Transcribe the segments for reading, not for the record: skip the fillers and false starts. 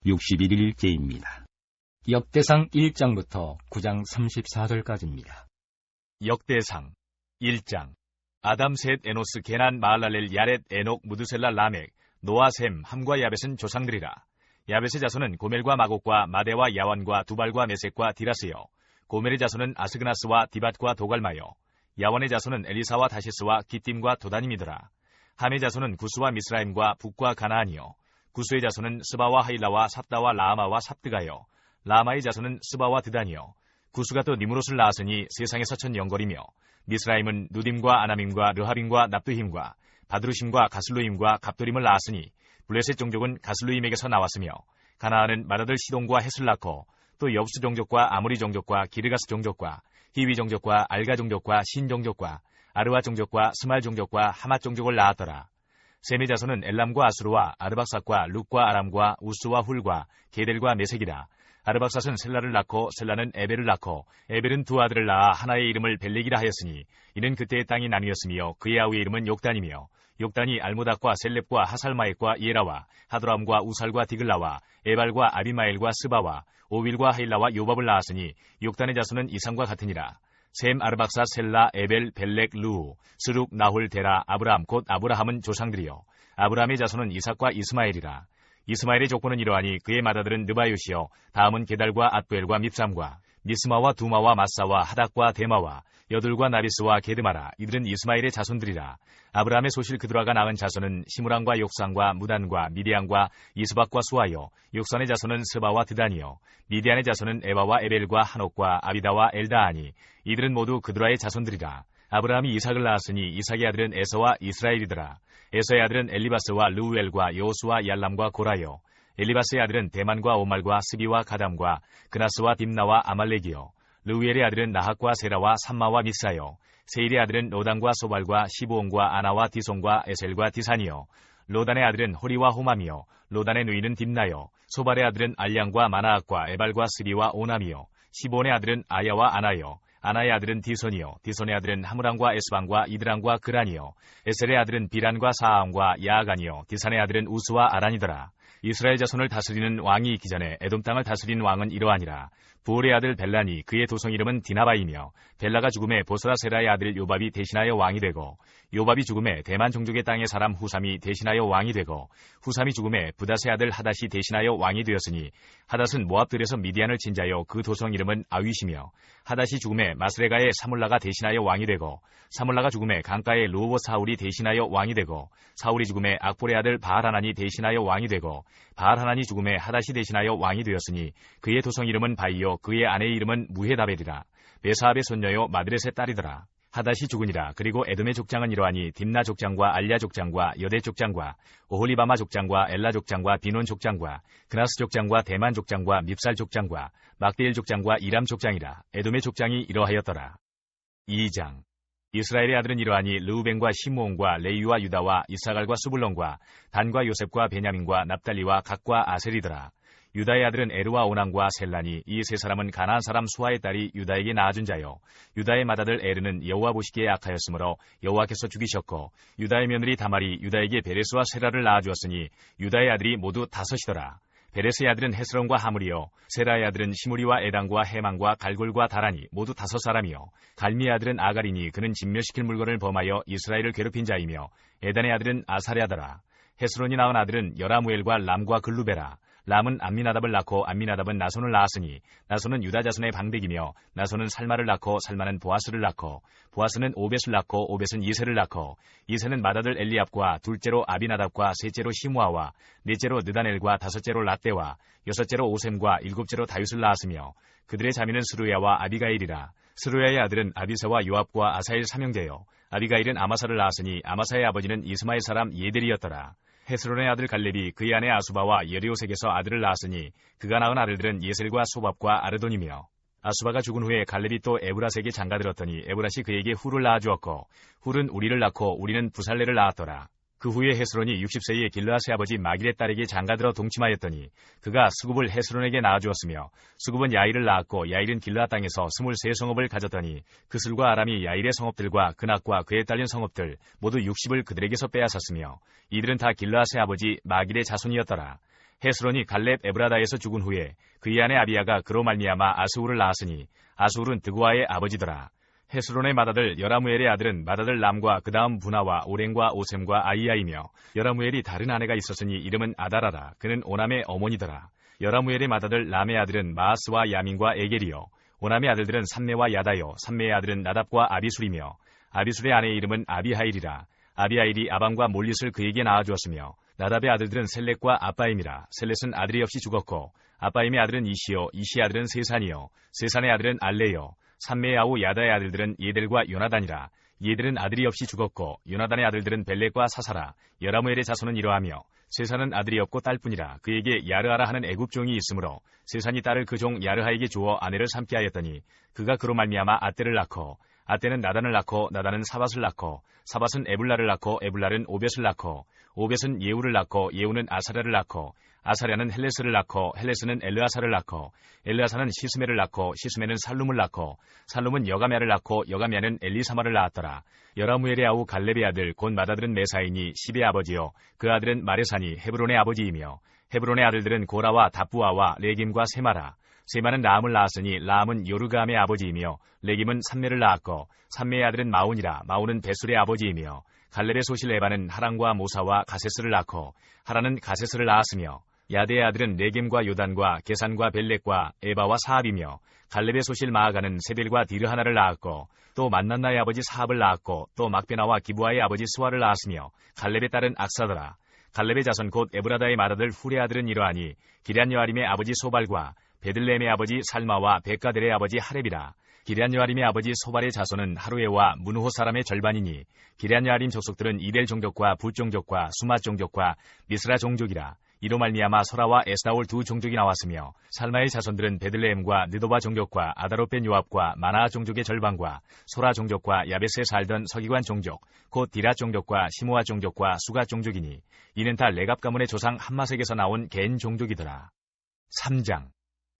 61일째입니다. 역대상 1장부터 9장 34절까지입니다. 역대상 1장. 아담, 셋, 에노스, 게난, 마할랄렐, 야렛, 에녹, 무드셀라, 라멕, 노아, 셈, 함과 야벳은 조상들이라. 야벳의 자손은 고멜과 마곡과 마대와 야완과 두발과 메섹과 디라스요. 고멜의 자손은 아스그나스와 디밧과 도갈마요. 야완의 자손은 엘리사와 다시스와 기띔과 도다님이더라. 함의 자손은 구스와 미스라임과 북과 가나안이요. 구스의 자손은 스바와 하일라와 삽다와 라아마와 삽드가요. 라마의 자손은 스바와 드단이요. 구스가 또 니무롯을 낳았으니 세상에서 첫 영걸이며, 미스라임은 누딤과 아나밈과 르하빔과 납두힘과 바드루심과 가슬루임과 갑도림을 낳았으니 블레셋 종족은 가슬루임에게서 나왔으며, 가나안은 마다들 시돈과 헷을 낳고 또 여부스 종족과 아모리 종족과 기르가스 종족과 히위 종족과 알가 종족과 신 종족과 아르와 종족과 스말 종족과 하맛 종족을 낳았더라. 셈의 자손은 엘람과 아수르와 아르박삭과 룩과 아람과 우스와 훌과 게델과 메색이라. 아르박삭은 셀라를 낳고 셀라는 에벨을 낳고 에벨은 두 아들을 낳아 하나의 이름을 벨렉이라 하였으니 이는 그때의 땅이 나뉘었으며 그의 아우의 이름은 욕단이며, 욕단이 알모닥과 셀렙과 하살마액과 이에라와 하도람과 우살과 디글라와 에발과 아비마엘과 스바와 오빌과 하일라와 요밥을 낳았으니 욕단의 자손은 이상과 같으니라. 셈, 아르박사, 셀라, 에벨, 벨렉, 루후, 스룩, 나홀, 데라, 아브람 곧 아브라함은 조상들이요. 아브라함의 자손은 이삭과 이스마엘이라. 이스마엘의 조건은 이러하니 그의 맏아들은 느바요시요, 다음은 게달과 앗부엘과 밉삼과 미스마와 두마와 마사와 하닥과 데마와 여둘과 나비스와 게드마라. 이들은 이스마엘의 자손들이라. 아브라함의 소실 그드라가 낳은 자손은 시므랑과 욕상과 무단과 미디안과 이스박과 수아요. 욕산의 자손은 스바와 드단이요. 미디안의 자손은 에바와 에벨과 한옥과 아비다와 엘다아니. 이들은 모두 그드라의 자손들이라. 아브라함이 이삭을 낳았으니 이삭의 아들은 에서와 이스라엘이더라. 에서의 아들은 엘리바스와 르우엘과 여호수와 얄람과 고라요. 엘리바스의 아들은 대만과 오말과 스비와 가담과 그나스와 딥나와 아말렉이요. 르우엘의 아들은 나학과 세라와 삼마와 미사요. 세일의 아들은 로단과 소발과 시브온과 아나와 디손과 에셀과 디산이요. 로단의 아들은 호리와 호맘이요. 로단의 누이는 딥나요. 소발의 아들은 알량과 마나악과 에발과 스비와 오남이요. 시브온의 아들은 아야와 아나요. 아나의 아들은 디손이요. 디손의 아들은 하무람과 에스방과 이드랑과 그란이요. 에셀의 아들은 비란과 사암과 야아간이요. 디산의 아들은 우스와 아란이더라. 이스라엘 자손을 다스리는 왕이 있기 전에 에돔 땅을 다스린 왕은 이러하니라. 부올의 아들 벨란이 그의 도성 이름은 디나바이며, 벨라가 죽음에 보스라 세라의 아들 요밥이 대신하여 왕이 되고, 요밥이 죽음에 대만 종족의 땅의 사람 후삼이 대신하여 왕이 되고, 후삼이 죽음에 부닷의 아들 하닷이 대신하여 왕이 되었으니, 하닷은 모압들에서 미디안을 친 자요 그 도성 이름은 아윗이며, 하닷이 죽음에 마스레가의 사물라가 대신하여 왕이 되고, 사물라가 죽음에 강가의 루오보 사울이 대신하여 왕이 되고, 사울이 죽음에 악볼의 아들 바알하난이 대신하여 왕이 되고, 바알하난이 죽음에 하닷이 대신하여 왕이 되었으니 그의 도성 이름은 바이요 그의 아내의 이름은 무헤다벨이라. 메사압의 손녀요 마드렛의 딸이더라. 하닷이 죽으니라. 그리고 에돔의 족장은 이러하니 딥나 족장과 알랴 족장과 여대 족장과 오홀리바마 족장과 엘라 족장과 비논 족장과 그나스 족장과 대만 족장과 밉살 족장과 막데일 족장과 이람 족장이라. 에돔의 족장이 이러하였더라. 2장. 이스라엘의 아들은 이러하니 르우벤과 시므온과 레위와 유다와 이사갈과 수불론과 단과 요셉과 베냐민과 납달리와 각과 아셀이더라. 유다의 아들은 에르와 오난과 셀라니 이 세 사람은 가나안 사람 수아의 딸이 유다에게 낳아준 자요. 유다의 맏아들 에르는 여호와 보시기에 악하였으므로 여호와께서 죽이셨고, 유다의 며느리 다말이 유다에게 베레스와 세라를 낳아주었으니 유다의 아들이 모두 다섯이더라. 베레스의 아들은 헤스론과 하물이요. 세라의 아들은 시무리와 에단과 해망과 갈골과 다라니 모두 다섯 사람이요. 갈미의 아들은 아가리니 그는 진멸시킬 물건을 범하여 이스라엘을 괴롭힌 자이며, 에단의 아들은 아사랴더라. 헤스론이 낳은 아들은 여라무엘과 람과 글루베라. 람은 암미나답을 낳고 암미나답은 나손을 낳았으니 나손은 유다 자손의 방백이며, 나손은 살마를 낳고 살마는 보아스를 낳고 보아스는 오벳을 낳고 오벳은 이세를 낳고 이세는 맏아들 엘리압과 둘째로 아비나답과 셋째로 시므아와 넷째로 느다넬과 다섯째로 라떼와 여섯째로 오셈과 일곱째로 다윗을 낳았으며, 그들의 자매는 스루야와 아비가일이라. 스루야의 아들은 아비세와 요압과 아사엘 삼형제요. 아비가일은 아마사를 낳았으니 아마사의 아버지는 이스마엘 사람 예델이었더라. 헤스론의 아들 갈렙이 그의 아내 아수바와 여리오색에서 아들을 낳았으니 그가 낳은 아들들은 예셀과 소밥과 아르돈이며, 아수바가 죽은 후에 갈렙이 또 에브라스에게 장가들었더니 에브라시 그에게 훌을 낳아주었고, 훌은 우리를 낳고 우리는 부살레를 낳았더라. 그 후에 헤스론이 60세의 길르앗의 아버지 마길의 딸에게 장가들어 동침하였더니 그가 스굽을 헤스론에게 낳아주었으며, 스굽은 야일을 낳았고 야일은 길르앗 땅에서 23성읍을 가졌더니 그슬과 아람이 야일의 성읍들과 그낙과 그에 딸린 성읍들 모두 60을 그들에게서 빼앗았으며, 이들은 다 길르앗의 아버지 마길의 자손이었더라. 헤스론이 갈렙 에브라다에서 죽은 후에 그의 아내 아비야가 그로 말미암아 아스울을 낳았으니 아스울은 드고아의 아버지더라. 헤스론의 맏아들 여라무엘의 아들은 맏아들 람과 그 다음 분하와 오렌과 오셈과 아이야이며 여라무엘이 다른 아내가 있었으니 이름은 아다라라. 그는 오남의 어머니더라. 여라무엘의 맏아들 람의 아들은 마아스와 야민과 에겔이요 오남의 아들들은 삼메와 야다요 삼메의 아들은 나답과 아비술이며 아비술의 아내의 이름은 아비하일이라. 아비하일이 아밤과 몰릿을 그에게 낳아주었으며 나답의 아들들은 셀렛과 아빠임이라. 셀렛은 아들이 없이 죽었고 아빠임의 아들은 이시요 이시의 아들은 세산이요 세산의 아들은 알레요 삼메의 아우 야다의 아들들은 예델과 요나단이라. 예델은 아들이 없이 죽었고 요나단의 아들들은 벨렛과 사사라. 여라무엘의 자손은 이러하며 세산은 아들이 없고 딸뿐이라. 그에게 야르하라 하는 애굽 종이 있으므로 세산이 딸을 그 종 야르하에게 주어 아내를 삼게 하였더니 그가 그로 말미암아 아떼를 낳고 아떼는 나단을 낳고 나단은 사밧을 낳고 사밧은 에불라를 낳고 에불라는 오벳을 낳고 오벳은 예우를 낳고 예우는 아사랴를 낳고 아사랴는 헬레스를 낳고 헬레스는 엘르아사를 낳고 엘르아사는 시스메를 낳고 시스메는 살룸을 낳고 살룸은 여가메를 낳고 여가메는 엘리사마를 낳았더라. 여라무엘의 아우 갈렙의 아들 곧 맏아들은 메사이니 십의 아버지요 그 아들은 마레산이 헤브론의 아버지이며 헤브론의 아들들은 고라와 답부아와 레김과 세마라. 세마는 라암을 낳았으니 라암은 요르감의 아버지이며 레김은 삼메를 낳았고 삼메의 아들은 마운이라. 마운은 베술의 아버지이며 갈렙의 소실 에바는 하란과 모사와 가세스를 낳고 하란은 가세스를 낳았으며 야대의 아들은 레겜과 요단과 게산과 벨렛과 에바와 사압이며 갈렙의 소실 마아가는 세벨과 디르하나를 낳았고 또 만난나의 아버지 사압을 낳았고 또 막베나와 기부아의 아버지 스와를 낳았으며 갈렙의 딸은 악사더라. 갈렙의 자손 곧 에브라다의 맏아들 훌의 아들은 이러하니 기럇여아림의 아버지 소발과 베들레헴의 아버지 살마와 베가델의 아버지 하렙이라. 기럇여아림의 아버지 소발의 자손은 하루에와 문호 사람의 절반이니 기럇여아림 족속들은 이델 종족과 붓 종족과 수마 종족과 미스라 종족이라. 이로 말미암아 소라와 에스다올 두 종족이 나왔으며 살마의 자손들은 베들레헴과 느도바 종족과 아다롯벤 요압과 마나아 종족의 절반과 소라 종족과 야베스에 살던 서기관 종족 곧 디라 종족과 시모아 종족과 수가 종족이니 이는 다 레갑 가문의 조상 함마색에서 나온 겐 종족이더라. 3장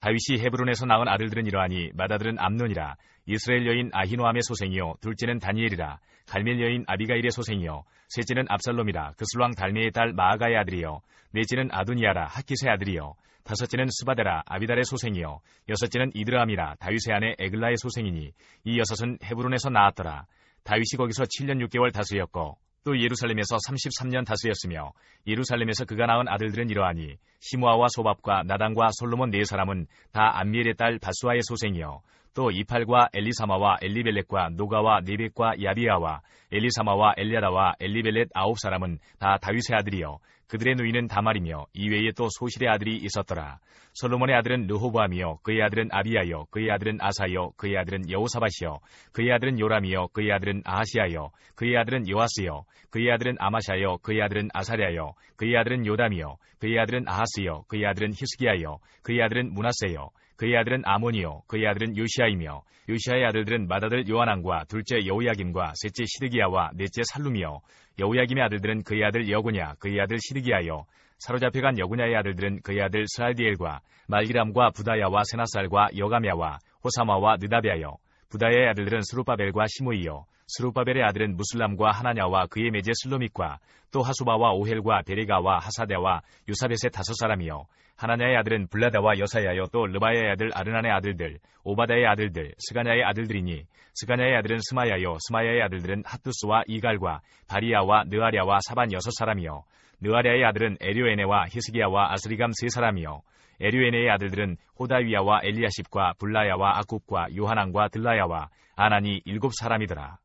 다윗이 헤브론에서 낳은 아들들은 이러하니 맏아들은 암논이라. 이스라엘 여인 아히노함의 소생이요 둘째는 다니엘이라. 갈멜 여인 아비가일의 소생이요 셋째는 압살롬이라. 그슬왕 달메의 딸 마아가의 아들이요 넷째는 아도니아라. 하킷의 아들이요 다섯째는 스바데라. 아비달의 소생이요 여섯째는 이드라함이라. 다윗의 아내 에글라의 소생이니 이 여섯은 헤브론에서 낳았더라. 다윗이 거기서 7년 6개월 다스렸고 또 예루살렘에서 33년 다스렸으며 예루살렘에서 그가 낳은 아들들은 이러하니 시므아와 소밥과 나단과 솔로몬 네 사람은 다 암미엘의 딸 바수아의 소생이요 또 이팔과 엘리사마와 엘리벨렛과 노가와 네벳과 야비아와 엘리사마와 엘리아다와 엘리벨렛 9사람은 다 다윗의 아들이요 그들의 누이는 다말이며 이외에 또 소실의 아들이 있었더라. 솔로몬의 아들은 르호보암이요 그의 아들은 아비야요 그의 아들은 아사요 그의 아들은 여호사밧이요 그의 아들은 요람이요 그의 아들은 아하시야요 그의 아들은 요아스요 그의 아들은 아마샤요 그의 아들은 아사랴요 그의 아들은 요담이요 그의 아들은 아하스요 그의 아들은 히스기야요 그의 아들은 므낫세요 그의 아들은 아몬이요 그의 아들은 요시아이며 요시아의 아들들은 맏아들 요하난과 둘째 여호야김과 셋째 시드기야와 넷째 살룸이요 여호야김의 아들들은 그의 아들 여고냐 그의 아들 시드기야요 사로잡혀간 여고냐의 아들들은 그의 아들 스알디엘과 말기람과 부다야와 세나살과 여가랴와 호사마와 느다베아요 부다야의 아들들은 스룹바벨과 시므이요 스룹바벨의 아들은 무슬람과 하나냐와 그의 매제 슬로믹과 또 하수바와 오헬과 베리가와 하사데와 유사벳의 5사람이요 하나냐의 아들은 블라다와 여사야요 또 르바야의 아들 아르난의 아들들 오바다의 아들들 스가냐의 아들들이니 스가냐의 아들은 스마야요 스마야의 아들들은 핫두스와 이갈과 바리야와 느아랴와 사반 6사람이요 느아랴의 아들은 에료에네와 히스기야와 아스리감 3사람이요 에류에네의 아들들은 호다위야와 엘리야십과 블라야와 아굽과 요하난과 들라야와 아난이 7사람이더라.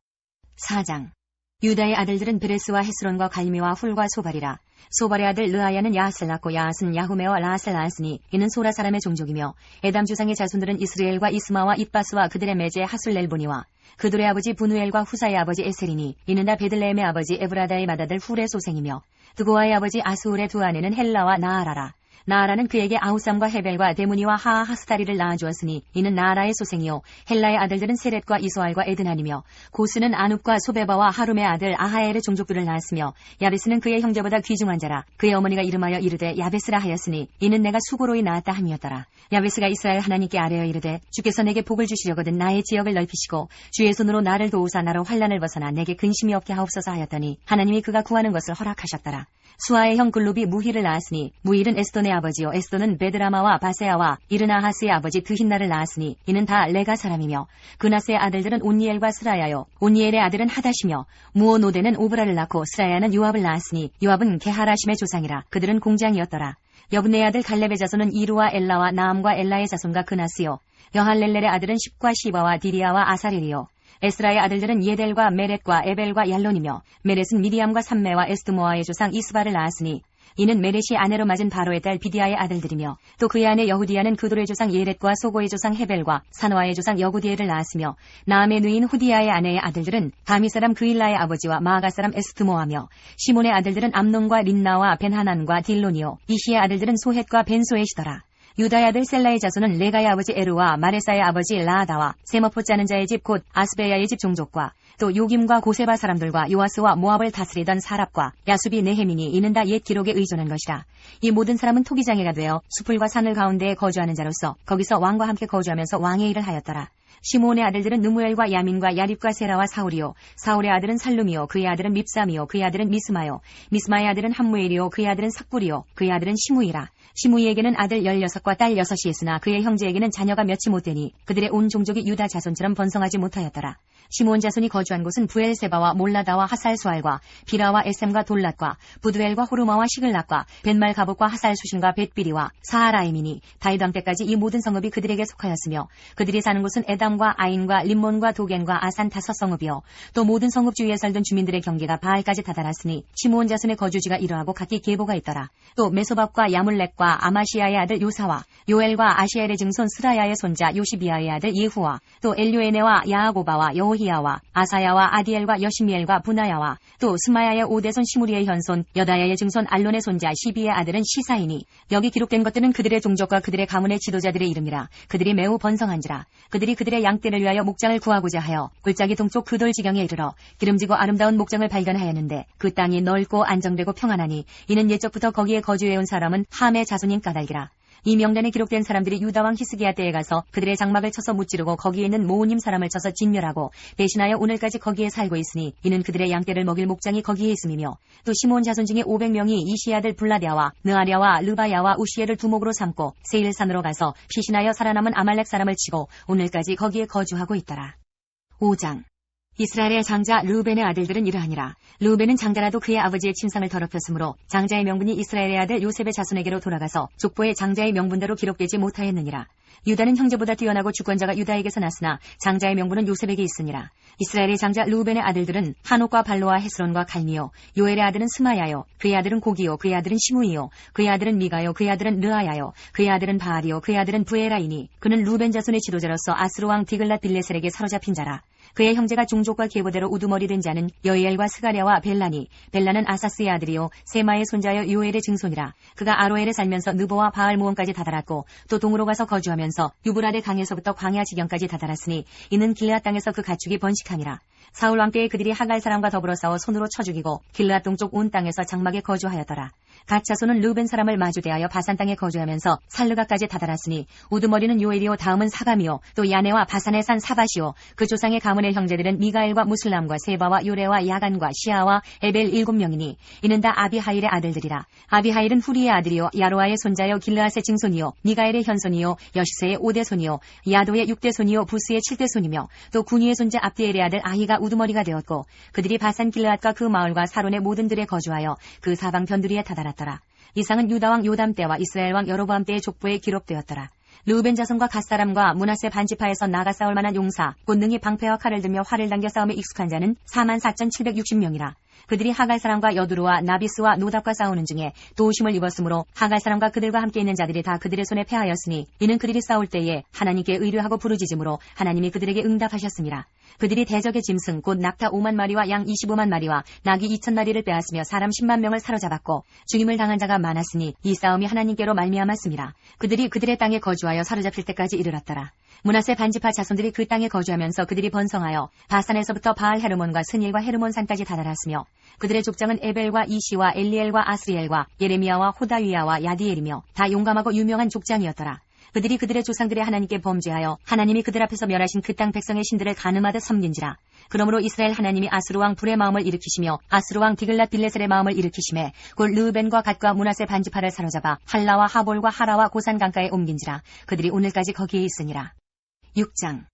4장 유다의 아들들은 베레스와 헤스론과 갈미와 훌과 소발이라. 소발의 아들 르아야는 야핫을 낳고 야핫은 야후메와 라핫을 낳았으니 이는 소라 사람의 종족이며 에담 주상의 자손들은 이스라엘과 이스마와 입바스와 그들의 매제 하술렐보니와 그들의 아버지 분우엘과 후사의 아버지 에셀이니 이는 다 베들레헴의 아버지 에브라다의 맏아들 훌의 소생이며 드고아의 아버지 아스울의 두 아내는 헬라와 나아라라. 나아라는 그에게 아후삼과 헤벨과 데무니와 하하스다리를 낳아주었으니 이는 나아라의 소생이요 헬라의 아들들은 세렛과 이소알과 에드난이며 고스는 아눕과 소베바와 하룸의 아들 아하엘의 종족들을 낳았으며 야베스는 그의 형제보다 귀중한 자라. 그의 어머니가 이름하여 이르되 야베스라 하였으니 이는 내가 수고로이 낳았다 함이었더라. 야베스가 이스라엘 하나님께 아뢰어 이르되 주께서 내게 복을 주시려거든 나의 지역을 넓히시고 주의 손으로 나를 도우사 나로 환난을 벗어나 내게 근심이 없게 하옵소서 하였더니 하나님이 그가 구하는 것을 허락하셨더라. 수아의 형 글룹이 무힐을 낳았으니 무힐은 에스돈의 아버지요 에스돈은 베드라마와 바세아와 이르나하스의 아버지 드힌나를 낳았으니 이는 다 레가 사람이며 그나스의 아들들은 온니엘과 스라야요 온니엘의 아들은 하다시며 무오노데는 오브라를 낳고 스라야는 요압을 낳았으니 요압은 게하라심의 조상이라 그들은 공장이었더라. 여분의 아들 갈렙의 자손은 이루와 엘라와 나암과 엘라의 자손과 그나스요 여할렐렐의 아들은 십과 시바와 디리아와 아사렐이요 에스라의 아들들은 예델과 메렛과 에벨과 얄론이며 메렛은 미디암과 삼메와 에스드모아의 조상 이스바를 낳았으니 이는 메렛이 아내로 맞은 바로의 딸 비디아의 아들들이며 또 그의 아내 여후디아는 그돌의 조상 예렛과 소고의 조상 헤벨과 산화의 조상 여구디엘을 낳았으며 나암의 누인 후디아의 아내의 아들들은 다미 사람 그일라의 아버지와 마아가 사람 에스드모아며 시몬의 아들들은 암논과 린나와 벤하난과 딜론이요 이시의 아들들은 소헷과 벤소헷이더라. 유다의 아들 셀라의 자손은 레가의 아버지 에루와 마레사의 아버지 라아다와 세머포 짜는 자의 집 곧 아스베야의 집 종족과 또 요김과 고세바 사람들과 요아스와 모압을 다스리던 사랍과 야수비 네헤민이 이는 다 옛 기록에 의존한 것이라. 이 모든 사람은 토기장애가 되어 수풀과 산을 가운데에 거주하는 자로서 거기서 왕과 함께 거주하면서 왕의 일을 하였더라. 시므온의 아들들은 느무엘과 야민과 야립과 세라와 사울이요 사울의 아들은 살룸이요 그의 아들은 밉삼이요 그의 아들은 미스마요 미스마의 아들은 함무엘이요 그의 아들은 삭불이요 그의 아들은 시무이라. 시무이에게는 아들 16과 딸 6이 있으나 그의 형제에게는 자녀가 몇이 못되니 그들의 온 종족이 유다 자손처럼 번성하지 못하였더라. 시므온 자손이 거주한 곳은 부엘세바와 몰라다와 하살수알과 비라와 에셈과 돌랏과 부두엘과 호르마와 시글락과 벤말 가봇과 하살수신과 벳비리와 사하라임이니 다윗 왕 때까지 이 모든 성읍이 그들에게 속하였으며 그들이 사는 곳은 에담과 아인과 림몬과 도겐과 아산 5성읍이요 또 모든 성읍 주위에 살던 주민들의 경계가 바알까지 다다랐으니 시므온 자손의 거주지가 이러하고 각기 계보가 있더라. 또 메소밥과 야물렉과 아마시아의 아들 요사와 요엘과 아시엘의 증손 스라야의 손자 요시비아의 아들 예후와 또 엘료에네와 야아고바와 여호히야와 아사야와 아디엘과 여시미엘과 부나야와 또 스마야의 오대손 시무리의 현손 여다야의 증손 알론의 손자 시비의 아들은 시사이니 여기 기록된 것들은 그들의 종족과 그들의 가문의 지도자들의 이름이라. 그들이 매우 번성한지라. 그들이 그들의 양떼를 위하여 목장을 구하고자 하여 골짜기 동쪽 그돌 지경에 이르러 기름지고 아름다운 목장을 발견하였는데 그 땅이 넓고 안정되고 평안하니 이는 옛적부터 거기에 거주해온 사람은 함의 자손인 까닭이라. 이 명단에 기록된 사람들이 유다왕 히스기야 때에 가서 그들의 장막을 쳐서 무찌르고 거기에 있는 모우님 사람을 쳐서 진멸하고 대신하여 오늘까지 거기에 살고 있으니 이는 그들의 양떼를 먹일 목장이 거기에 있음이며 또 시므온 자손 중에 500명이 이시의 아들 블라데아와 느아랴와 르바야와 우시엘을 두목으로 삼고 세일산으로 가서 피신하여 살아남은 아말렉 사람을 치고 오늘까지 거기에 거주하고 있더라. 5장 이스라엘의 장자 르우벤의 아들들은 이러하니라. 르우벤은 장자라도 그의 아버지의 침상을 더럽혔으므로 장자의 명분이 이스라엘의 아들 요셉의 자손에게로 돌아가서 족보의 장자의 명분대로 기록되지 못하였느니라. 유다는 형제보다 뛰어나고 주권자가 유다에게서 났으나 장자의 명분은 요셉에게 있으니라. 이스라엘의 장자 르우벤의 아들들은 한옥과 발로와 헤스론과 갈미요 요엘의 아들은 스마야요 그의 아들은 고기요 그의 아들은 시무이요 그의 아들은 미가요 그의 아들은 르아야요 그의 아들은 바알이요 그의 아들은 부에라이니 그는 르우벤 자손의 지도자로서 아스루 왕 디글랏 빌레셀에게 사로잡힌 자라. 그의 형제가 종족과 계보대로 우두머리 된 자는 여이엘과 스가랴와 벨라니 벨라는 아사스의 아들이요 세마의 손자여 요엘의 증손이라. 그가 아로엘에 살면서 느보와 바알모온까지 다다랐고 또 동으로 가서 거주하면서 유브라데 강에서부터 광야 지경까지 다다랐으니 이는 길앗 땅에서 그 가축이 번식하니라. 사울 왕 때에 그들이 하갈 사람과 더불어 싸워 손으로 쳐 죽이고 길앗 동쪽 온 땅에서 장막에 거주하였더라. 갓 자손은 르우벤 사람을 마주대하여 바산 땅에 거주하면서 살르가까지 다다랐으니 우두머리는 요엘이요 다음은 사감이요 또 야네와 바산의 산 사바시요 그 조상의 가문의 형제들은 미가엘과 무슬람과 세바와 요레와 야간과 시아와 에벨 7명이니 이는 다 아비하일의 아들들이라. 아비하일은 후리의 아들이요 야로아의 손자요 길르앗의 증손이요 미가엘의 현손이요 여시세의 5대손이요 야도의 6대손이요 부스의 7대손이며 또 군위의 손자 압디엘의 아들 아히가 우두머리가 되었고 그들이 바산 길르앗과 그 마을과 사론의 모든 들에 거주하여 그 사방 변두리에 다다랐더라. 이상은 유다왕 요담 때와 이스라엘 왕 여로보암 때의 족보에 기록되었더라. 르우벤 자손과 갓사람과 므낫세 반지파에서 나가 싸울 만한 용사 곧 능히 방패와 칼을 들며 활을 당겨 싸움에 익숙한 자는 44,760명이라. 그들이 하갈 사람과 여두루와 나비스와 노답과 싸우는 중에 도우심을 입었으므로 하갈 사람과 그들과 함께 있는 자들이 다 그들의 손에 패하였으니 이는 그들이 싸울 때에 하나님께 의뢰하고 부르짖음으로 하나님이 그들에게 응답하셨습니다. 그들이 대적의 짐승 곧 낙타 5만 마리와 양 25만 마리와 나귀 2,000마리를 빼앗으며 사람 10만 명을 사로잡았고 죽임을 당한 자가 많았으니 이 싸움이 하나님께로 말미암았습니다. 그들이 그들의 땅에 거주하여 사로잡힐 때까지 이르렀더라. 므낫세 반지파 자손들이 그 땅에 거주하면서 그들이 번성하여 바산에서부터 바알 헤르몬과 스닐과 헤르몬 산까지 다다랐으며 그들의 족장은 에벨과 이시와 엘리엘과 아스리엘과 예레미야와 호다위야와 야디엘이며 다 용감하고 유명한 족장이었더라. 그들이 그들의 조상들의 하나님께 범죄하여 하나님이 그들 앞에서 멸하신 그 땅 백성의 신들을 간음하듯 섬긴지라. 그러므로 이스라엘 하나님이 아스루 왕 불의 마음을 일으키시며 아스루 왕 디글랏 빌레셀의 마음을 일으키시매 곧 르우벤과 갓과 므낫세 반지파를 사로잡아 할라와 하볼과 하라와 고산 강가에 옮긴지라. 그들이 오늘까지 거기에 있으니라. 6장.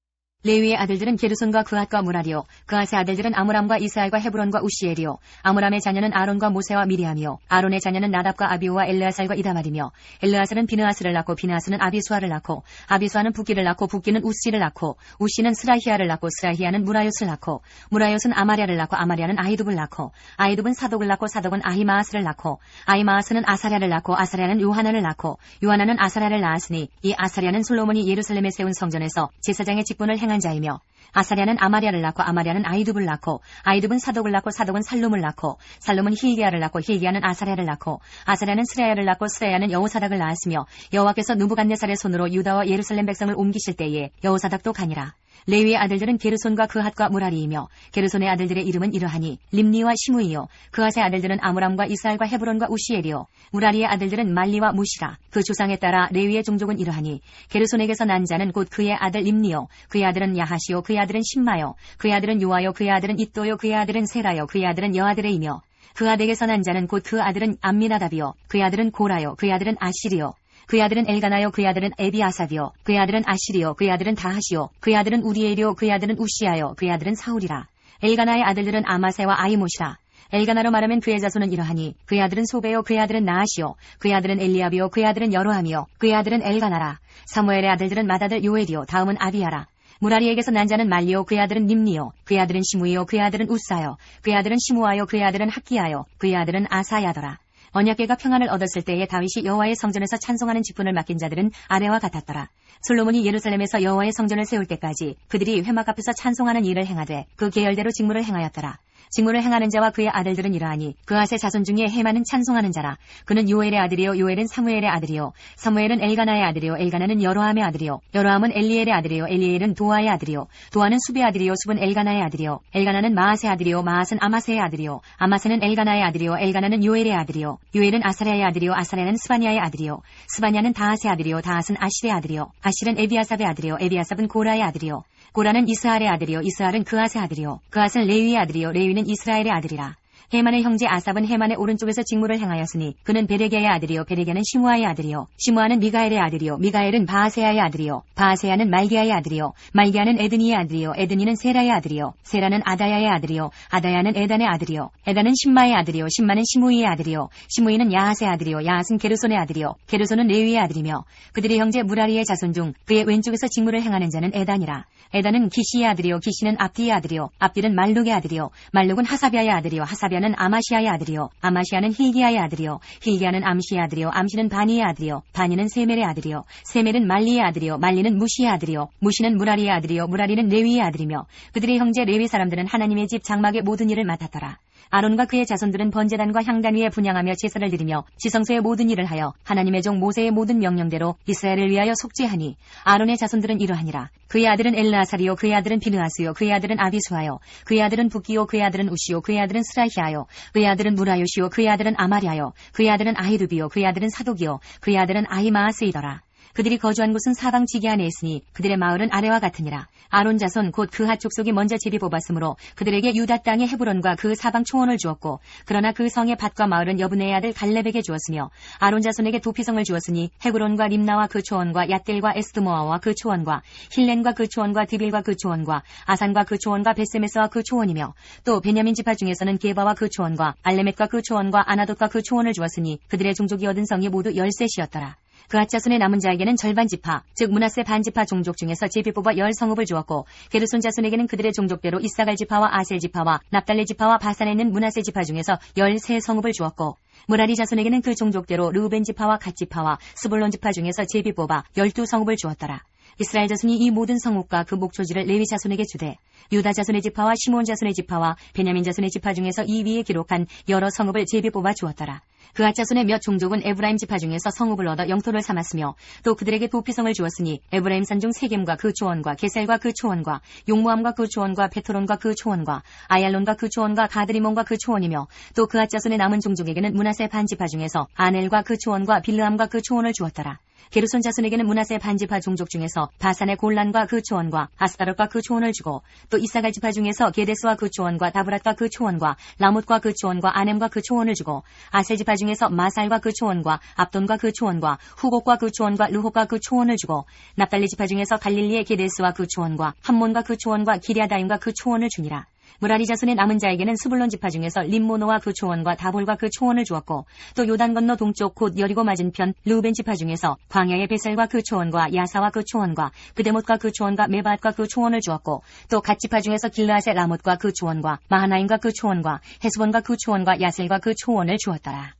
레위의 아들들은 게르손과 그앗과 무라리요, 그앗의 아들들은 아므람과 이스라엘과 헤브론과 우시엘이요, 아므람의 자녀는 아론과 모세와 미리암이요, 아론의 자녀는 나답과 아비오와 엘르아살과 이다말이며, 엘르아살은 비느하스를 낳고 비느하스는 아비수아를 낳고, 아비수아는 붓기를 낳고 붓기는 우시를 낳고, 우시는 스라히아를 낳고 스라히아는 무라요스를 낳고, 무라요스는 아마랴를 낳고 아마랴는 아히둡을 낳고, 아히둡은 사독을 낳고 사독은 아히마아스를 낳고, 아히마아스는 아사랴를 낳고 아사랴는 요하나를 낳고, 요하나는 아사랴를 낳았으니 이 아사랴는 솔로몬이 예루살렘에 세운 성전에서 제사장의 직분을 행한 자이며, 아사랴는 아마랴를 낳고 아마랴는 아히둡을 낳고, 아히둡은 사독을 낳고 사독은 살룸을 낳고, 살룸은 힐기야를 낳고 힐기야는 아사랴를 낳고, 아사랴는 스라야를 낳고 스라야는 여호사닥을 낳았으며, 여호와께서 느부갓네살의 손으로 유다와 예루살렘 백성을 옮기실 때에 여호사닥도 가니라. 레위의 아들들은 게르손과 그핫과 무라리이며, 게르손의 아들들의 이름은 이러하니 림니와 시므이요, 그핫의 아들들은 아므람과 이스라엘과 헤브론과 우시엘이요, 무라리의 아들들은 말리와 무시라. 그 조상에 따라 레위의 종족은 이러하니 게르손에게서 난 자는 곧 그의 아들 림니요, 그의 아들은 야하시요, 그의 아들은 심마요, 그의 아들은 요아요, 그의 아들은 잇도요, 그의 아들은 세라요, 그의 아들은 여아들의이며, 그아덱에서 난 자는 곧 그 아들은 암미나답이요, 그의 아들은 고라요, 그의 아들은 아시리요, 그의 아들은 엘가나요, 그의 아들은 에비아삽이요, 그의 아들은 아시리요, 그의 아들은 다하시요, 그의 아들은 우리엘이요, 그의 아들은 우시야요, 그의 아들은 사울이라. 엘가나의 아들들은 아마세와 아이못이라. 엘가나로 말하면 그의 자손은 이러하니 그의 아들은 소베요, 그의 아들은 나하시요, 그의 아들은 엘리압이요, 그의 아들은 여로함이요, 그의 아들은 엘가나라. 사무엘의 아들들은 맏아들 요엘이요, 다음은 아비야라. 무라리에게서 난 자는 말리요, 그의 아들은 님니요, 그의 아들은 시므이요, 그의 아들은 우사요, 그의 아들은 시므아요, 그의 아들은 학기야요, 그의 아들은 아사야더라. 언약궤가 평안을 얻었을 때에 다윗이 여호와의 성전에서 찬송하는 직분을 맡긴 자들은 아래와 같았더라. 솔로몬이 예루살렘에서 여호와의 성전을 세울 때까지 그들이 회막 앞에서 찬송하는 일을 행하되 그 계열대로 직무를 행하였더라. 직무를 행하는 자와 그의 아들들은 이러하니 그앗의 자손 중에 헤만은 찬송하는 자라. 그는 요엘의 아들이요, 요엘은 사무엘의 아들이요, 사무엘은 엘가나의 아들이요, 엘가나는 여로함의 아들이요, 여로함은 엘리엘의 아들이요, 엘리엘은 도아의 아들이요, 도아는 숲의 아들이요, 숲은 엘가나의 아들이요, 엘가나는 마앗의 아들이요, 마앗은 아마세의 아들이요, 아마세는 엘가나의 아들이요, 엘가나는 요엘의 아들이요, 요엘은 아사랴의 아들이요, 아사랴는 스바냐의 아들이요, 스바냐는 다핫의 아들이요, 다핫은 아실의 아들이요, 아실은 에비아삽의 아들이요, 에비아삽은 고라의 아들이요, 고라는 이스할의 아들이요, 이스할은 그앗의 아들이요, 그앗은 레위의 아들이요, 레위는 이스라엘의 아들이라. 헤만의 형제 아삽은 헤만의 오른쪽에서 직무를 행하였으니 그는 베레게의 아들이요, 베레게는 시므아의 아들이요, 시므아는 미가엘의 아들이요, 미가엘은 바하세야의 아들이요, 바하세야는 말기야의 아들이요, 말기야는 에드니의 아들이요, 에드니는 세라의 아들이요, 세라는 아다야의 아들이요, 아다야는 에단의 아들이요, 에단은 심마의 아들이요, 심마는 시므이의 아들이요, 시므이는 야핫의 아들이요, 야핫은 게르손의 아들이요, 게르손은 레위의 아들이며, 그들의 형제 무라리의 자손 중 그의 왼쪽에서 직무를 행하는 자는 에단이라. 에단은 기시의 아들이요, 기시는 압디의 아들이요, 압디는 말룩의 아들이요, 말룩은 하사비아의 아들이요, 하사비아는 아마시아의 아들이요, 아마시아는 힐기야의 아들이요, 힐기야는 암시의 아들이요, 암시는 바니의 아들이요, 바니는 세멜의 아들이요, 세멜은 말리의 아들이요, 말리는 무시의 아들이요, 무시는 무라리의 아들이요, 무라리는 레위의 아들이며, 그들의 형제 레위 사람들은 하나님의 집 장막의 모든 일을 맡았더라. 아론과 그의 자손들은 번제단과 향단 위에 분향하며 제사를 드리며 지성소의 모든 일을 하여 하나님의 종 모세의 모든 명령대로 이스라엘을 위하여 속죄하니, 아론의 자손들은 이러하니라. 그의 아들은 엘르아살이요, 그의 아들은 비느하스요, 그의 아들은 아비수아요, 그의 아들은 붓기요, 그의 아들은 우시요, 그의 아들은 스라히아요, 그의 아들은 무라요시요, 그의 아들은 아마랴요, 그의 아들은 아히두비요, 그의 아들은 사독이요, 그의 아들은 아히마아스이더라. 그들이 거주한 곳은 사방 지기 안에 있으니 그들의 마을은 아래와 같으니라. 아론 자손 곧 그핫 족속이 먼저 제비 뽑았으므로 그들에게 유다 땅의 헤브론과 그 사방 초원을 주었고, 그러나 그 성의 밭과 마을은 여분의 아들 갈렙에게 주었으며, 아론 자손에게 도피성을 주었으니 헤브론과 림나와 그 초원과 얏델과 에스드모아와 그 초원과 힐렌과 그 초원과 드빌과 그 초원과 아산과 그 초원과 베세메스와 그 초원이며, 또 베냐민 지파 중에서는 게바와 그 초원과 알레멧과 그 초원과 아나돗과 그 초원을 주었으니 그들의 종족이 얻은 성이 모두 13셋이었더라. 그앗 자손의 남은 자에게는 절반 지파, 즉 므낫세 반지파 종족 중에서 제비 뽑아 10성읍을 주었고, 게르손 자손에게는 그들의 종족대로 이사갈 지파와 아셀 지파와 납달레 지파와 바산에 있는 므낫세 지파 중에서 13성읍을 주었고, 무라리 자손에게는 그 종족대로 르우벤 지파와 갓 지파와 스불론 지파 중에서 제비 뽑아 12성읍을 주었더라. 이스라엘 자손이 이 모든 성읍과 그 목초지를 레위 자손에게 주되, 유다 자손의 지파와 시몬 자손의 지파와 베냐민 자손의 지파 중에서 이 위에 기록한 여러 성읍을 제비 뽑아 주었더라. 그앗 자손의 몇 종족은 에브라임 지파 중에서 성읍을 얻어 영토를 삼았으며, 또 그들에게 도피성을 주었으니 에브라임 산 중 세겜과 그 초원과 게셀과 그 초원과 용모함과 그 초원과 베토론과 그 초원과 아얄론과 그 초원과 가드리몬과 그 초원이며, 또 그앗 자손의 남은 종족에게는 므낫세 반지파 중에서 아넬과 그 초원과 빌르함과 그 초원을 주었더라. 게르손 자손에게는 므낫세 반지파 종족 중에서 바산의 골란과 그 초원과 아스타롯과 그 초원을 주고 또 이사갈 지파 중에서 게데스와 그 초원과 다브랏과 그 초원과 라못과 그 초원과 아넴과 그 초원을 주고 아셀 지파 중에서 마살과 그 초원과 압돈과 그 초원과 후곡과 그 초원과 르홉과 그 초원을 주고 납달리 지파 중에서 갈릴리의 게데스와 그 초원과 함몬과 그 초원과 기리아다임과 그 초원을 주니라. 무라리 자손의 남은 자에게는 스불론 지파 중에서 림모노와 그 초원과 다볼과 그 초원을 주었고 또 요단 건너 동쪽 곧 여리고 맞은편 르우벤 지파 중에서 광야의 베셀과 그 초원과 야사와 그 초원과 그데못과 그 초원과 메바앗과 그 초원을 주었고 또 갓 지파 중에서 길르앗의 라못과 그 초원과 마하나임과 그 초원과 헤스본과 그 초원과 야셀과 그 초원을 주었더라.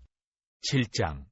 7장.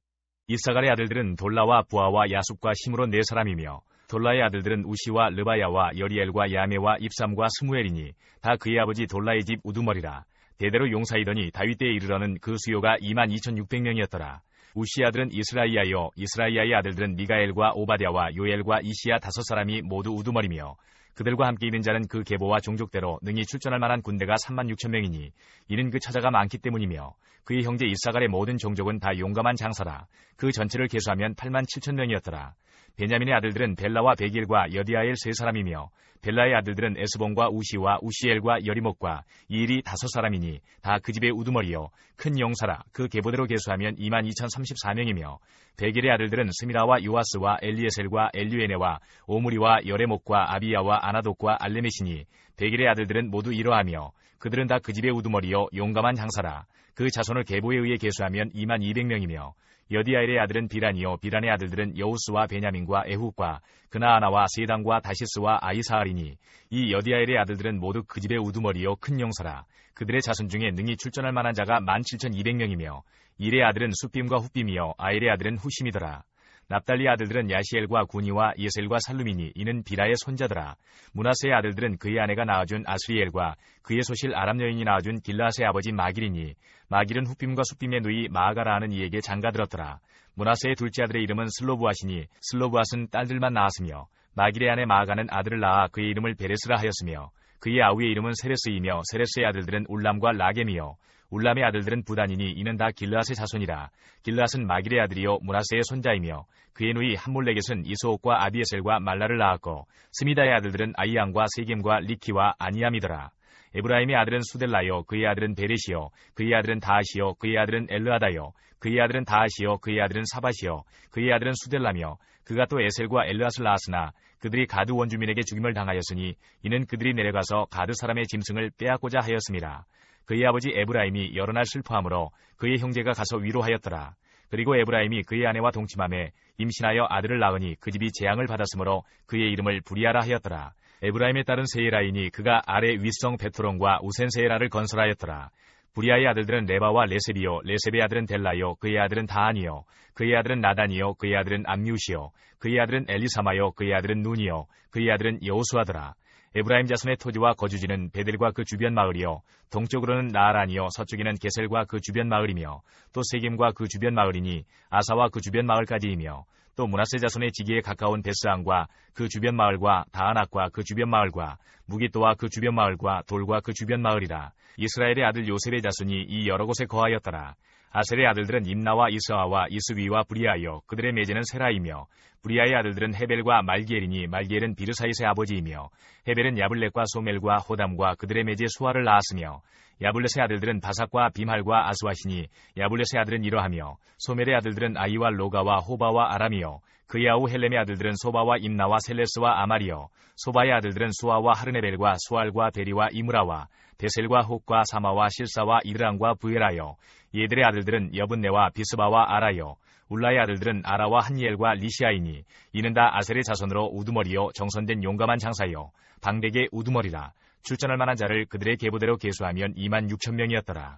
이사갈의 아들들은 돌라와 부하와 야숲과 심으로 4사람이며 돌라의 아들들은 우시와 르바야와 여리엘과 야메와 입삼과 스무엘이니 다 그의 아버지 돌라의 집 우두머리라. 대대로 용사이더니 다윗 때에 이르러는 그 수요가 22,600명이었더라. 우시의 아들은 이스라이아요 이스라이아의 아들들은 미가엘과 오바댜와 요엘과 이시야 5사람이 모두 우두머리며 그들과 함께 있는 자는 그 계보와 종족대로 능히 출전할 만한 군대가 36,000명이니 이는 그 처자가 많기 때문이며 그의 형제 이사갈의 모든 종족은 다 용감한 장사라. 그 전체를 계수하면 87,000명이었더라. 베냐민의 아들들은 벨라와 베길과 여디아엘 3사람이며 벨라의 아들들은 에스본과 우시와 우시엘과 여리목과 이일이 5사람이니 다 그 집의 우두머리요 큰 용사라. 그 계보대로 계수하면 22,034명이며 베길의 아들들은 스미라와 요아스와 엘리에셀과 엘류에네와 오므리와 여레목과 아비야와 아나독과 알레메시니 베길의 아들들은 모두 이러하며 그들은 다 그 집의 우두머리요 용감한 장사라. 그 자손을 계보에 의해 계수하면 22,000명이며 여디아엘의 아들은 비란이요 비란의 아들들은 여우스와 베냐민과 에훗과 그나아나와 세단과 다시스와 아이사알이니 이 여디아엘의 아들들은 모두 그 집의 우두머리요 큰 용사라. 그들의 자손 중에 능히 출전할 만한 자가 17,200명이며 일의 아들은 수빔과 훗빔이요 아엘의 아들은 후심이더라. 납달리 아들들은 야시엘과 구니와 예셀과 살루미니 이는 비라의 손자더라. 므낫세의 아들들은 그의 아내가 낳아준 아스리엘과 그의 소실 아람 여인이 낳아준 길라앗의 아버지 마길이니 마길은 훗빔과 숫빔의 누이 마아가라 하는 이에게 장가들었더라. 므낫세의 둘째 아들의 이름은 슬로부앗이니 슬로부앗은 딸들만 낳았으며 마길의 아내 마아가는 아들을 낳아 그의 이름을 베레스라 하였으며 그의 아우의 이름은 세레스이며 세레스의 아들들은 울람과 라겜이요 울람의 아들들은 부단이니 이는 다 길르앗의 자손이라. 길르앗은 마길의 아들이요 므낫세의 손자이며 그의 누이 함몰렉겟은 이스옥과 아비에셀과 말라를 낳았고 스미다의 아들들은 아이앙과 세겜과 리키와 아니암이더라. 에브라임의 아들은 수델라요 그의 아들은 베렛이요 그의 아들은 다하시요 그의 아들은 엘르하다요 그의 아들은 다하시요 그의 아들은 사바시요 그의 아들은 수델라며 그가 또 에셀과 엘르앗을 낳았으나 그들이 가드 원주민에게 죽임을 당하였으니 이는 그들이 내려가서 가드 사람의 짐승을 빼앗고자 하였음이라. 그의 아버지 에브라임이 여러 날 슬퍼하므로 그의 형제가 가서 위로하였더라. 그리고 에브라임이 그의 아내와 동침함에 임신하여 아들을 낳으니 그 집이 재앙을 받았으므로 그의 이름을 부리아라 하였더라. 에브라임의 딸은 세이라이니 그가 아래 윗성 베토론과 우센세에라를 건설하였더라. 부리아의 아들들은 레바와 레셉이요 레셉의 아들은 델라요 그의 아들은 다하니요 그의 아들은 나단이요 그의 아들은 암뮤시요 그의 아들은 엘리사마요 그의 아들은 눈이요 그의 아들은 여호수아더라. 에브라임 자손의 토지와 거주지는 베델과 그 주변 마을이요 동쪽으로는 나아란이요 서쪽에는 게셀과 그 주변 마을이며 또 세겜과 그 주변 마을이니 아사와 그 주변 마을까지이며 또 므낫세 자손의 지기에 가까운 베스안과 그 주변 마을과 다아낙과 그 주변 마을과 무기또와 그 주변 마을과 돌과 그 주변 마을이라. 이스라엘의 아들 요셉의 자손이 이 여러 곳에 거하였더라. 아셀의 아들들은 임나와 이스아와 이스위와 브리아요 그들의 매제는 세라이며 브리아의 아들들은 헤벨과 말기엘이니 말기엘은 비르사이스의 아버지이며 헤벨은 야블렛과 소멜과 호담과 그들의 매제 수아를 낳았으며 야블렛의 아들들은 바삭과 빔할과 아스와시니 야블렛의 아들은 이러하며 소멜의 아들들은 아이와 로가와 호바와 아람이요 그의 아우 헬렘의 아들들은 소바와 임나와 셀레스와 아말이요 소바의 아들들은 수아와 하르네벨과 수알과 베리와 이므라와 베셀과 혹과 사마와 실사와 이드랑과 부에라요 얘들의 아들들은 여분네와 비스바와 아라요 울라의 아들들은 아라와 한니엘과 리시아이니 이는 다 아셀의 자손으로 우두머리요 정선된 용감한 장사요 방백의 우두머리라. 출전할 만한 자를 그들의 계보대로 계수하면 26,000명이었더라.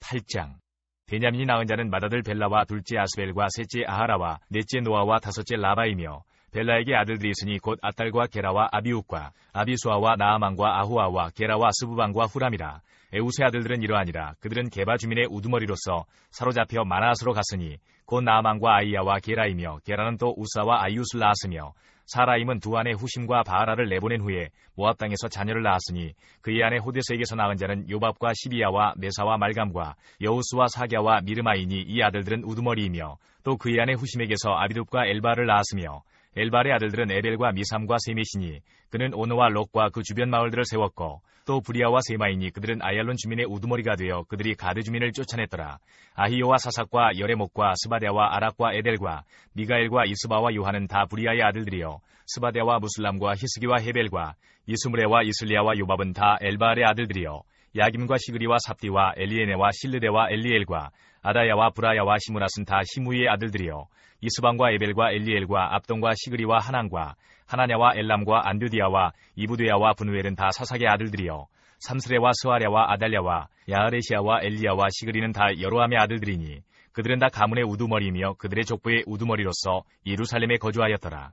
8장. 베냐민이 낳은 자는 맏아들 벨라와 둘째 아스벨과 셋째 아하라와 넷째 노아와 다섯째 라바이며 벨라에게 아들들이 있으니 곧 아딸과 게라와 아비웃과 아비수아와 나아만과 아후아와 게라와 스부반과 후람이라. 에웃의 아들들은 이러하니라. 그들은 게바 주민의 우두머리로서 사로잡혀 마나앗으로 갔으니 곧 나아만과 아이야와 게라이며 게라는 또 우사와 아이웃을 낳았으며 사라임은 두 아내 후심과 바하라를 내보낸 후에 모압 땅에서 자녀를 낳았으니 그의 아내 호데스에게서 낳은 자는 요밥과 시비야와 메사와 말감과 여우스와 사갸와 미르마이니 이 아들들은 우두머리이며 또 그의 아내 후심에게서 아비둡과 엘바를 낳았으며 엘발의 아들들은 에벨과 미삼과 세메시니 그는 오노와 록과 그 주변 마을들을 세웠고 또 부리아와 세마이니 그들은 아얄론 주민의 우두머리가 되어 그들이 가드 주민을 쫓아냈더라. 아히요와 사삭과 여레목과 스바데와 아락과 에델과 미가엘과 이스바와 요한은 다 부리아의 아들들이요 스바데와 무슬람과 히스기와 헤벨과 이스무레와 이슬리아와 요밥은 다 엘발의 아들들이요 야김과 시그리와 삽디와 엘리에네와 실르데와 엘리엘과 아다야와 브라야와 시므낫은 다 시무이의 아들들이요 이스방과 에벨과 엘리엘과 압동과 시그리와 하난과 하나냐와 엘람과 안드디아와 이부드야와 분우엘은 다 사삭의 아들들이요 삼스레와 스와랴와 아달랴와 야하레시아와 엘리야와 시그리는 다 여로함의 아들들이니 그들은 다 가문의 우두머리이며 그들의 족보의 우두머리로서 예루살렘에 거주하였더라.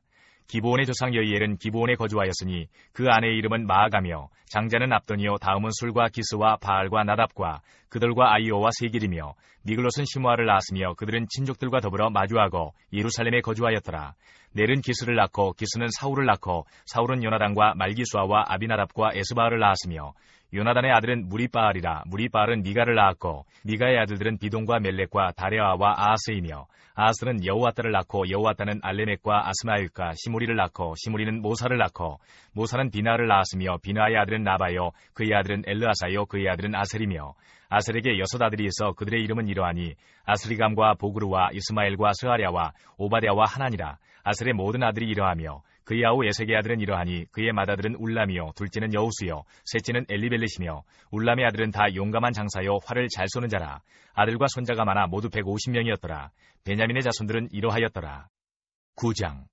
기브온의 조상 여이엘은 기브온에 거주하였으니 그 아내의 이름은 마아가며 장자는 압돈이요 다음은 술과 기스와 바알과 나답과 그들과 아이오와 세길이며 미글롯은 시므아를 낳았으며 그들은 친족들과 더불어 마주하고 예루살렘에 거주하였더라. 넬은 기스를 낳고 기스는 사울을 낳고 사울은 요나단과 말기수아와 아비나답과 에스바알을 낳았으며 요나단의 아들은 무리바알이라 무리바알은 미가를 낳았고 미가의 아들들은 비동과 멜렉과 다레아와 아하스이며 아하스는 여우아따를 낳고 여우아따는 알레멕과 아스마엘과 시무리를 낳고 시무리는 모사를 낳고 모사는 비나를 낳았으며 비나의 아들은 나바요 그의 아들은 엘르아사요 그의 아들은 아셀이며 아셀에게 6 아들이 있어 그들의 이름은 이러하니 아스리감과 보그루와 이스마엘과 스하랴와 오바댜와 하나니라. 아셀의 모든 아들이 이러하며 그의 아우 에색의 아들은 이러하니 그의 맏아들은 울람이요 둘째는 여우수요 셋째는 엘리벨렛이며 울람의 아들은 다 용감한 장사요 활을 잘 쏘는 자라. 아들과 손자가 많아 모두 150명이었더라. 베냐민의 자손들은 이러하였더라. 9장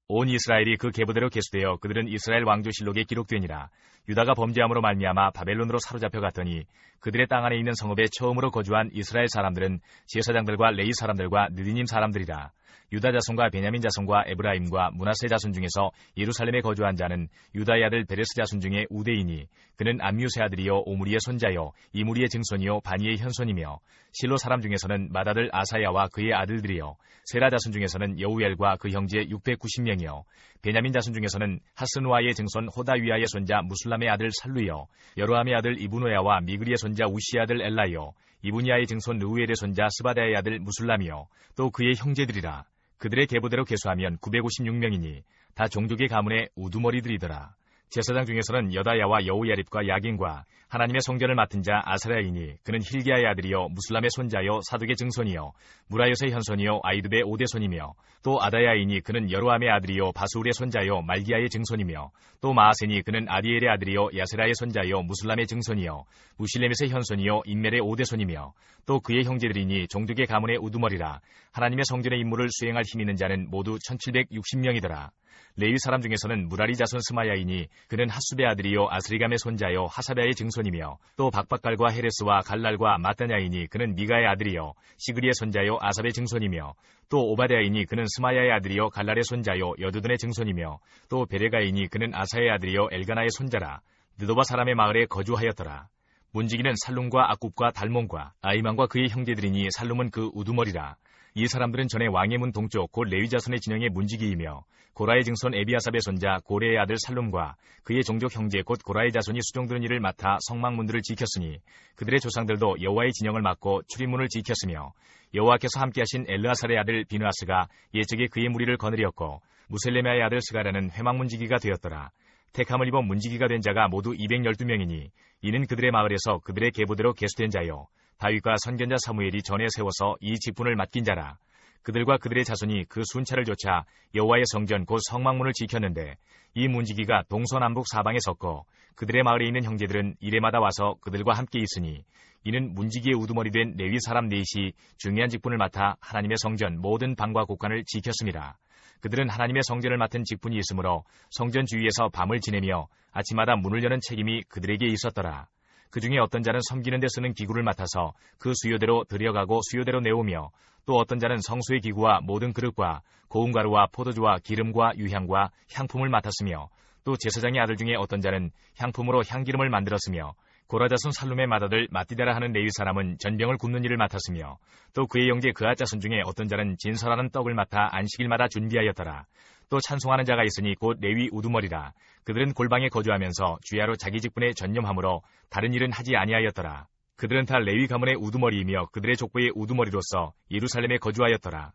온 이스라엘이 그 계보대로 계수되어 그들은 이스라엘 왕조실록에 기록되니라. 유다가 범죄함으로 말미암아 바벨론으로 사로잡혀 갔더니 그들의 땅 안에 있는 성읍에 처음으로 거주한 이스라엘 사람들은 제사장들과 레위 사람들과 느디님 사람들이라. 유다 자손과 베냐민 자손과 에브라임과 므낫세 자손 중에서 예루살렘에 거주한 자는 유다의 아들 베레스 자손 중에 우데이니 그는 암뮤스의 아들이요 오므리의 손자요 이므리의 증손이요 바니의 현손이며 실로 사람 중에서는 맏아들 아사야와 그의 아들들이요 세라 자손 중에서는 여우엘과 그 형제 690명이요 베냐민 자손 중에서는 하스누아의 증손 호다위아의 손자 무술람의 아들 살루요 여로함의 아들 이브노야와 미그리의 손자 우시의 아들 엘라요 이브니아의 증손 르우엘의 손자 스바다의 아들 무술람이요 또 그의 형제들이라. 그들의 계보대로 계수하면 956명이니 다 종족의 가문의 우두머리들이더라. 제사장 중에서는 여다야와 여우야립과 야긴과 하나님의 성전을 맡은 자 아사랴이니 그는 힐기야의 아들이요 무슬람의 손자요 사둑의 증손이요 무라요스의 현손이요 아이드의 오대손이며 또 아다야이니 그는 여로함의 아들이요 바수울의 손자요 말기야의 증손이며 또 마아센이 그는 아디엘의 아들이요 야세라의 손자요 무슬람의 증손이요 무실레멧의 현손이요 인멜의 오대손이며 또 그의 형제들이니 종족의 가문의 우두머리라. 하나님의 성전의 임무를 수행할 힘 있는 자는 모두 1760명이더라. 레위 사람 중에서는 무라리 자손 스마야이니 그는 핫수베 아들이요 아스리감의 손자요 하사베의 증손이며 또 박박갈과 헤레스와 갈랄과 마따냐이니 그는 미가의 아들이요 시그리의 손자요 아삽의 증손이며 또 오바댜이니 그는 스마야의 아들이요 갈랄의 손자요 여두둔의 증손이며 또 베레가이니 그는 아사의 아들이요 엘가나의 손자라. 느도바 사람의 마을에 거주하였더라. 문지기는 살룸과 악굽과 달몬과 아이만과 그의 형제들이니 살룸은 그 우두머리라. 이 사람들은 전에 왕의 문 동쪽 곧 레위 자손의 진영의 문지기이며 고라의 증손 에비아삽의 손자 고레의 아들 살룸과 그의 종족 형제 곧 고라의 자손이 수종드는 일을 맡아 성막문들을 지켰으니 그들의 조상들도 여호와의 진영을 맡고 출입문을 지켰으며 여호와께서 함께하신 엘르아살의 아들 비느하스가 예적에 그의 무리를 거느렸고 무셀레메아의 아들 스가랴는 회막문지기가 되었더라. 택함을 입어 문지기가 된 자가 모두 212명이니 이는 그들의 마을에서 그들의 계보대로 계수된 자요 다윗과 선견자 사무엘이 전에 세워서 이 직분을 맡긴 자라. 그들과 그들의 자손이 그 순찰을 좇아 여호와의 성전 곧 성막문을 지켰는데 이 문지기가 동서남북 사방에 섰고 그들의 마을에 있는 형제들은 이레마다 와서 그들과 함께 있으니 이는 문지기의 우두머리 된 레위 사람 넷이 중요한 직분을 맡아 하나님의 성전 모든 방과 곳간을 지켰습니다. 그들은 하나님의 성전을 맡은 직분이 있으므로 성전 주위에서 밤을 지내며 아침마다 문을 여는 책임이 그들에게 있었더라. 그 중에 어떤 자는 섬기는 데 쓰는 기구를 맡아서 그 수요대로 들여가고 수요대로 내오며 또 어떤 자는 성소의 기구와 모든 그릇과 고운 가루와 포도주와 기름과 유향과 향품을 맡았으며 또 제사장의 아들 중에 어떤 자는 향품으로 향기름을 만들었으며 고라자손 살룸의 맏아들 마띠다라 하는 레위 사람은 전병을 굽는 일을 맡았으며 또 그의 형제 그앗 자손 중에 어떤 자는 진설하는 떡을 맡아 안식일마다 준비하였더라. 또 찬송하는 자가 있으니 곧 레위 우두머리라. 그들은 골방에 거주하면서 주야로 자기 직분에 전념하므로 다른 일은 하지 아니하였더라. 그들은 다 레위 가문의 우두머리이며 그들의 족보의 우두머리로서 예루살렘에 거주하였더라.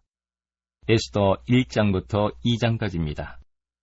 에스더 1장부터 2장까지입니다.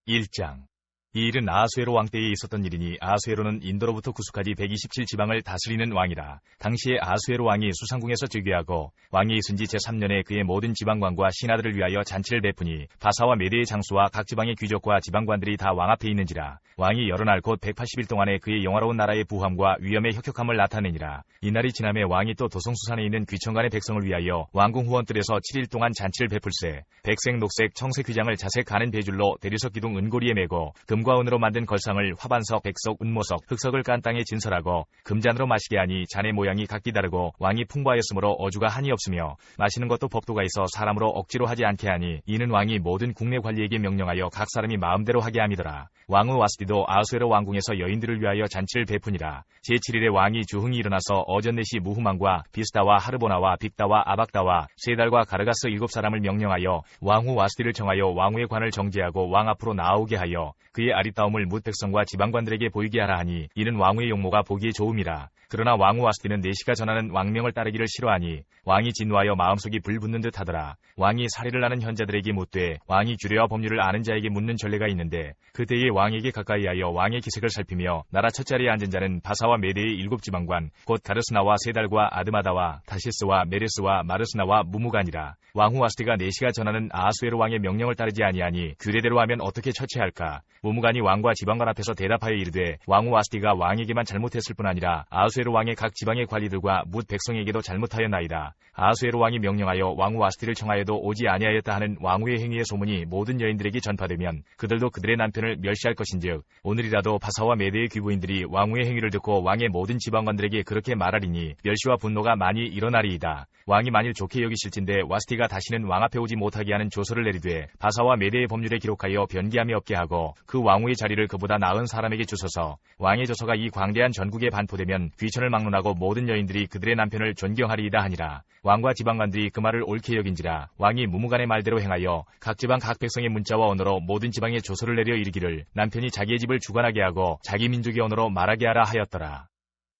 1장. 이 일은 아하수에로 왕 때에 있었던 일이니 아하수에로는 인도로부터 구스까지 127지방을 다스리는 왕이라. 당시에 아하수에로 왕이 수상궁에서 즉위하고 왕이 있은 지 제3년에 그의 모든 지방관과 신하들을 위하여 잔치를 베푸니 바사와 메대의 장수와 각 지방의 귀족과 지방관들이 다 왕 앞에 있는지라. 왕이 여러 날 곧 180일 동안에 그의 영화로운 나라의 부함과 위엄의 혁혁함을 나타내니라. 이날이 지나매 왕이 또 도성수산에 있는 귀천간의 백성을 위하여 왕궁 후원뜰에서 7일 동안 잔치를 베풀세. 백색, 녹색, 청색 휘장을 자색 가는 배줄로 대리석 기둥 은고리에 메고 금과 은으로 만든 걸상을 화반석, 백석, 은모석, 흑석을 깐 땅에 진설하고 금잔으로 마시게 하니 잔의 모양이 각기 다르고 왕이 풍부하였으므로 어주가 한이 없으며 마시는 것도 법도가 있어 사람으로 억지로 하지 않게 하니 이는 왕이 모든 국내 관리에게 명령하여 각 사람이 마음대로 하게 함이더라. 왕후 와스디도 아하수에로 왕궁에서 여인들을 위하여 잔치를 베푸니라. 제7일에 왕이 주흥이 일어나서 어전넷이 무후만과 비스다와 하르보나와 빅다와 아박다와 세달과 가르가스 7사람을 명령하여 왕후 와스디를 정하여 왕후의 관을 정제하고 왕 앞으로 나아오게 하여 그의 아리따움을 뭇 백성과 지방관들에게 보이게 하라 하니 이는 왕후의 용모가 보기에 좋음이라. 그러나 왕후 와스디는 내시가 전하는 왕명을 따르기를 싫어하니 왕이 진노하여 마음속이 불붙는 듯 하더라. 왕이 사례를 아는 현자들에게 묻되 왕이 규례와 법률을 아는 자에게 묻는 전례가 있는데 그때에 왕에게 가까이하여 왕의 기색을 살피며 나라 첫 자리에 앉은 자는 바사와 메대의 7지방관 곧 다르스나와 세달과 아드마다와 다시스와 메레스와 마르스나와 무무간이라. 왕후 와스디가 내시가 전하는 아하수에로 왕의 명령을 따르지 아니하니 규례대로 하면 어떻게 처치할까? 무무간이 왕과 지방관 앞에서 대답하여 이르되 왕후 와스디가 왕에게만 잘못했을 뿐 아니라 아하수에로 왕의 각 지방의 관리들과 뭇 백성에게도 잘못하였나이다. 아하수에로 왕이 명령하여 왕후 와스디를 청하여도 오지 아니하였다 하는 왕후의 행위의 소문이 모든 여인들에게 전파되면 그들도 그들의 남편을 멸시할 것인즉 오늘이라도 바사와 메대의 귀부인들이 왕후의 행위를 듣고 왕의 모든 지방관들에게 그렇게 말하리니 멸시와 분노가 많이 일어나리이다. 왕이 만일 좋게 여기실진데 와스디가 다시는 왕 앞에 오지 못하게 하는 조서를 내리되 바사와 메대의 법률에 기록하여 변기함이 없게 하고 그 왕후의 자리를 그보다 나은 사람에게 주소서. 왕의 조서가 이 광대한 전국에 반포되면 귀천을 막론하고 모든 여인들이 그들의 남편을 존경하리이다 하니라. 왕과 지방관들이 그 말을 옳게 여긴지라. 왕이 무무간의 말대로 행하여 각 지방 각 백성의 문자와 언어로 모든 지방에 조서를 내려 이르기를 남편이 자기의 집을 주관하게 하고 자기 민족의 언어로 말하게 하라 하였더라.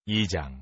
2장.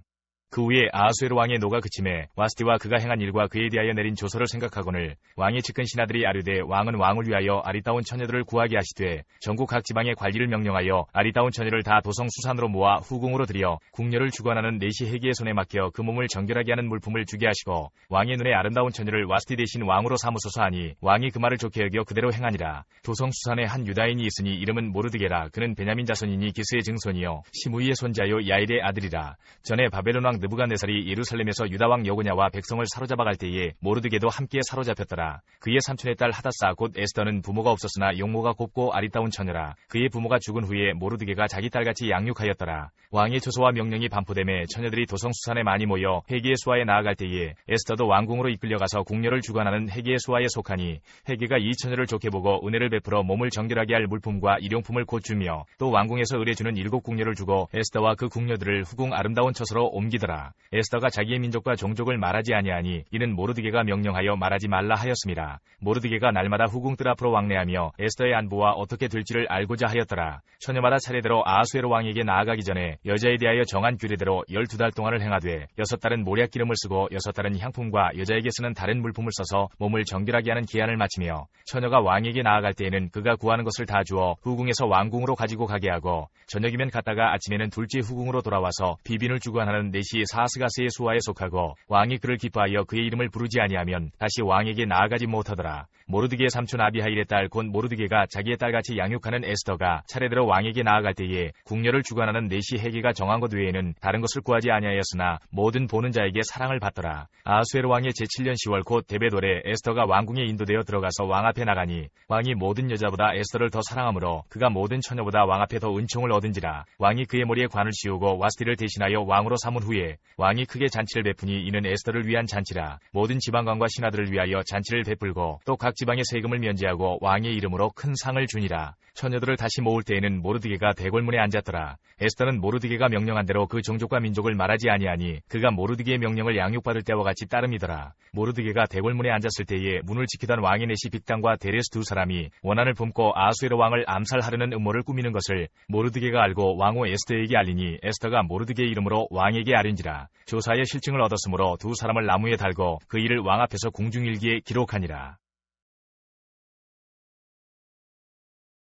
그 후에 아하수에로 왕의 노가 그침에 와스디와 그가 행한 일과 그에 대하여 내린 조서를 생각하거늘 왕의 측근 신하들이 아뢰되 왕은 왕을 위하여 아리따운 처녀들을 구하게 하시되 전국 각 지방의 관리를 명령하여 아리따운 처녀를 다 도성 수산으로 모아 후궁으로 들여 궁녀를 주관하는 내시 해기의 손에 맡겨 그 몸을 정결하게 하는 물품을 주게 하시고 왕의 눈에 아름다운 처녀를 와스디 대신 왕으로 삼으소서 하니 왕이 그 말을 좋게 여겨 그대로 행하니라. 도성 수산에 한 유다인이 있으니 이름은 모르드게라. 그는 베냐민 자손이니 기스의 증손이요 시므이의 손자요 야일의 아들이라. 전에 바벨론 왕 느부갓네살이 예루살렘에서 유다왕 여고냐와 백성을 사로잡아 갈 때에 모르드게도 함께 사로잡혔더라. 그의 삼촌의 딸 하다사 곧 에스더는 부모가 없었으나 용모가 곱고 아리따운 처녀라. 그의 부모가 죽은 후에 모르드게가 자기 딸같이 양육하였더라. 왕의 조서와 명령이 반포되매 처녀들이 도성수산에 많이 모여 헤게의 수하에 나아갈 때에 에스더도 왕궁으로 이끌려가서 궁녀를 주관하는 헤게의 수하에 속하니 헤게가 이 처녀를 좋게 보고 은혜를 베풀어 몸을 정결하게 할 물품과 일용품을 곧 주며 또 왕궁에서 의뢰주는 7 궁녀를 주고 에스더와 그 궁녀들을 후궁 아름다운 처소로 옮기더라. 에스더가 자기의 민족과 종족을 말하지 아니하니 이는 모르드게가 명령하여 말하지 말라 하였음이라. 모르드게가 날마다 후궁들 앞으로 왕래하며 에스더의 안부와 어떻게 될지를 알고자 하였더라. 처녀마다 차례대로 아하수에로 왕에게 나아가기 전에 여자에 대하여 정한 규례대로 12달 동안을 행하되 6달은 모략 기름을 쓰고 6달은 향품과 여자에게 쓰는 다른 물품을 써서 몸을 정결하게 하는 기한을 마치며 처녀가 왕에게 나아갈 때에는 그가 구하는 것을 다 주어 후궁에서 왕궁으로 가지고 가게 하고 저녁이면 갔다가 아침에는 둘째 후궁으로 돌아와서 비빈을 주관하는 내시 사스가스의 수하에 속하고 왕이 그를 기뻐하여 그의 이름을 부르지 아니하면 다시 왕에게 나아가지 못하더라. 모르드게의 삼촌 아비하일의 딸 곧 모르드게가 자기의 딸같이 양육하는 에스더가 차례대로 왕에게 나아갈 때에 궁녀를 주관하는 내시 헤게가 정한 것 외에는 다른 것을 구하지 아니하였으나 모든 보는 자에게 사랑을 받더라. 아하수에로 왕의 제7년 10월 곧 데베돌에 에스더가 왕궁에 인도되어 들어가서 왕 앞에 나가니 왕이 모든 여자보다 에스더를 더 사랑하므로 그가 모든 처녀보다 왕 앞에 더 은총을 얻은지라. 왕이 그의 머리에 관을 씌우고 와스디를 대신하여 왕으로 삼은 후에 왕이 크게 잔치를 베푸니 이는 에스더를 위한 잔치라. 모든 지방관과 신하들을 위하여 잔치를 베풀고 또 각 지방의 세금을 면제하고 왕의 이름으로 큰 상을 주니라. 처녀들을 다시 모을 때에는 모르드게가 대궐문에 앉았더라. 에스더는 모르드게가 명령한 대로 그 종족과 민족을 말하지 아니하니 그가 모르드게의 명령을 양육받을 때와 같이 따름이더라. 모르드게가 대궐문에 앉았을 때에 문을 지키던 왕의 내시 빅단과 데레스 두 사람이 원한을 품고 아수에로 왕을 암살하려는 음모를 꾸미는 것을 모르드게가 알고 왕후 에스더에게 알리니 에스더가 모르드게의 이름으로 왕에게 아뢰니라. 조사의 실증을 얻었으므로 두 사람을 나무에 달고 그 일을 왕 앞에서 궁중일기에 기록하니라.